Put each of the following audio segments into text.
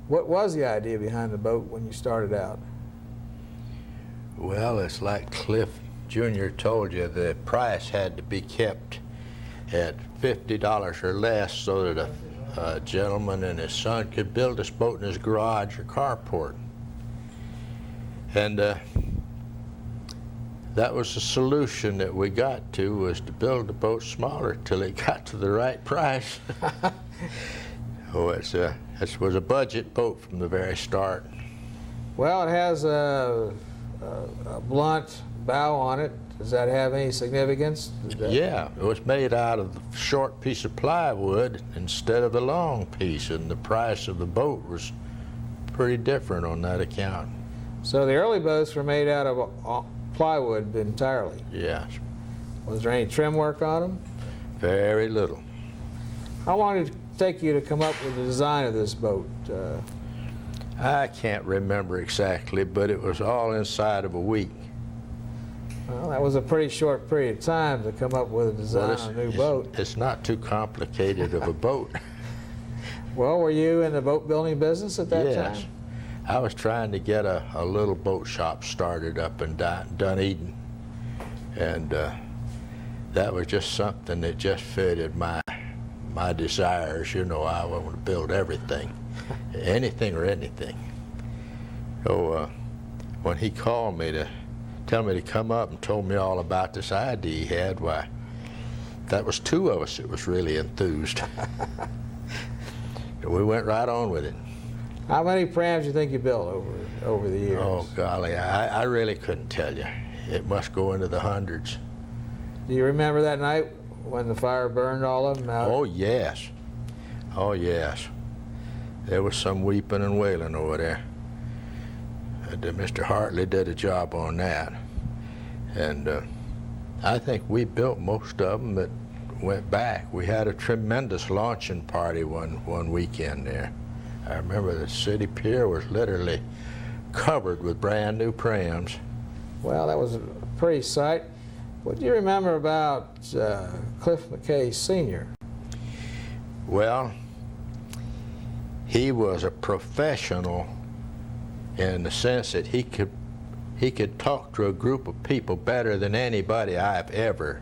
What was the idea behind the boat when you started out? Well, it's like Cliff Jr. told you, the price had to be kept at $50 or less so that a gentleman and his son could build this boat in his garage or carport. And that was the solution that we got to, was to build the boat smaller till it got to the right price. Oh, it was a budget boat from the very start. Well, it has a blunt bow on it. Does that have any significance? Yeah, it was made out of a short piece of plywood instead of the long piece, and the price of the boat was pretty different on that account. So the early boats were made out of plywood entirely? Yes. Was there any trim work on them? Very little. How long did it take you to come up with the design of this boat? I can't remember exactly, but it was all inside of a week. Well, that was a pretty short period of time to come up with a design on a new boat. It's not too complicated of a boat. Well, were you in the boat building business at that time? Yes. I was trying to get a little boat shop started up in Dunedin, and that was just something that just fitted my desires. You know, I want to build everything, anything or anything. So when he called me to tell me to come up and told me all about this idea he had, why, that was two of us that was really enthused. We went right on with it. How many prams do you think you built over the years? Oh, golly, I really couldn't tell you. It must go into the hundreds. Do you remember that night when the fire burned all of them out? Oh, yes. Oh, yes. There was some weeping and wailing over there. And, Mr. Hartley did a job on that. And I think we built most of them that went back. We had a tremendous launching party one weekend there. I remember the city pier was literally covered with brand new prams. Well, that was a pretty sight. What do you remember about Cliff McKay Sr.? Well, he was a professional in the sense that he could talk to a group of people better than anybody I've ever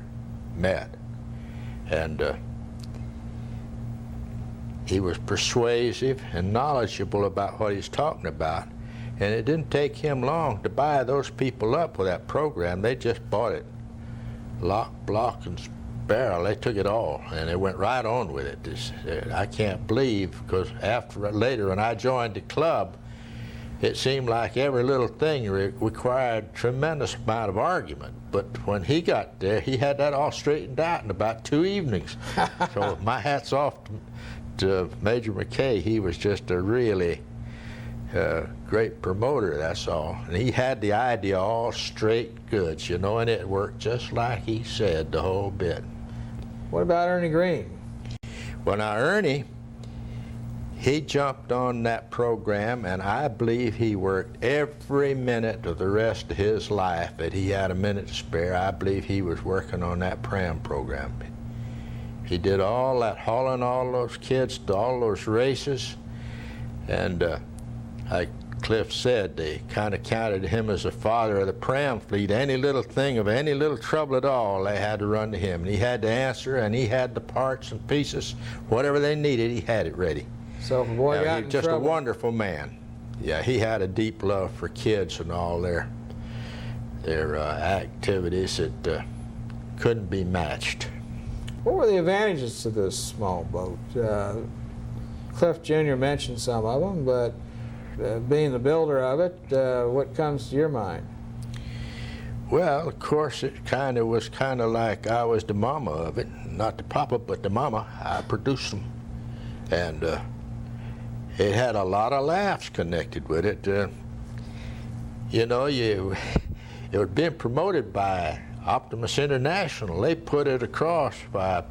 met. And he was persuasive and knowledgeable about what he's talking about. And it didn't take him long to buy those people up with that program. They just bought it lock, block, and barrel. They took it all, and they went right on with it. I can't believe, because later when I joined the club, it seemed like every little thing required a tremendous amount of argument. But when he got there, he had that all straightened out in about 2 evenings. So my hat's off to Major McKay. He was just a really great promoter, that's all. And he had the idea all straight goods, you know, and it worked just like he said, the whole bit. What about Ernie Green? Well, now Ernie, he jumped on that program, and I believe he worked every minute of the rest of his life that he had a minute to spare. I believe he was working on that Pram program. He did all that, hauling all those kids to all those races, and like Cliff said, they kind of counted him as the father of the Pram fleet. Any little thing of any little trouble at all, they had to run to him, and he had to answer, and he had the parts and pieces, whatever they needed, he had it ready. So if a boy got in He was just trouble, a wonderful man. Yeah, he had a deep love for kids and all their activities that couldn't be matched. what were the advantages to this small boat? Cliff Jr. mentioned some of them, but being the builder of it, what comes to your mind? Well, of course, it was kind of like I was the mama of it. Not the papa, but the mama. I produced them. And it had a lot of laughs connected with it. You know, it was being promoted by Optimist International. They put it across by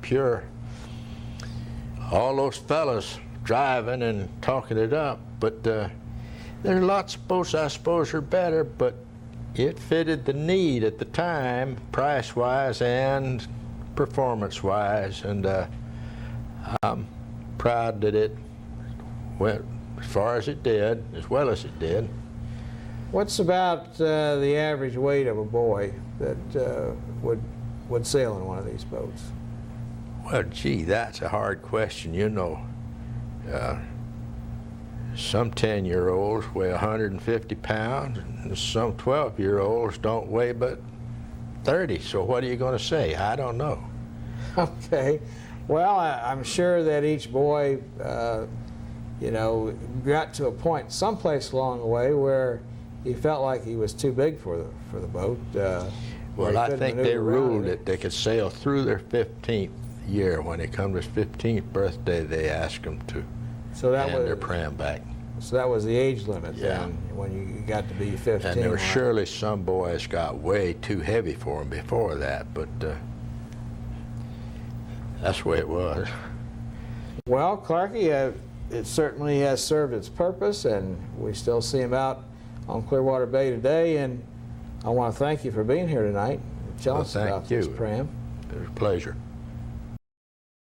all those fellas driving and talking it up. But there are lots of boats I suppose are better, but it fitted the need at the time, price-wise and performance-wise, and I'm proud that it went as far as it did, as well as it did. What's about the average weight of a boy that would sail in one of these boats? Well, gee, that's a hard question. You know, some 10-year-olds weigh 150 pounds, and some 12-year-olds don't weigh but 30. So what are you going to say? I don't know. Okay. Well, I'm sure that each boy, you know, got to a point someplace along the way where he felt like he was too big for the boat. Well, I think they ruled that they could sail through their 15th year. When they come to his 15th birthday, they asked them to hand their pram back. So that was the age limit, yeah, then, when you got to be 15. And there were surely some boys got way too heavy for them before that, but that's the way it was. Well, Clarkie, it certainly has served its purpose, and we still see him out on Clearwater Bay today, and I want to thank you for being here tonight. Tell us about this pram. It was a pleasure.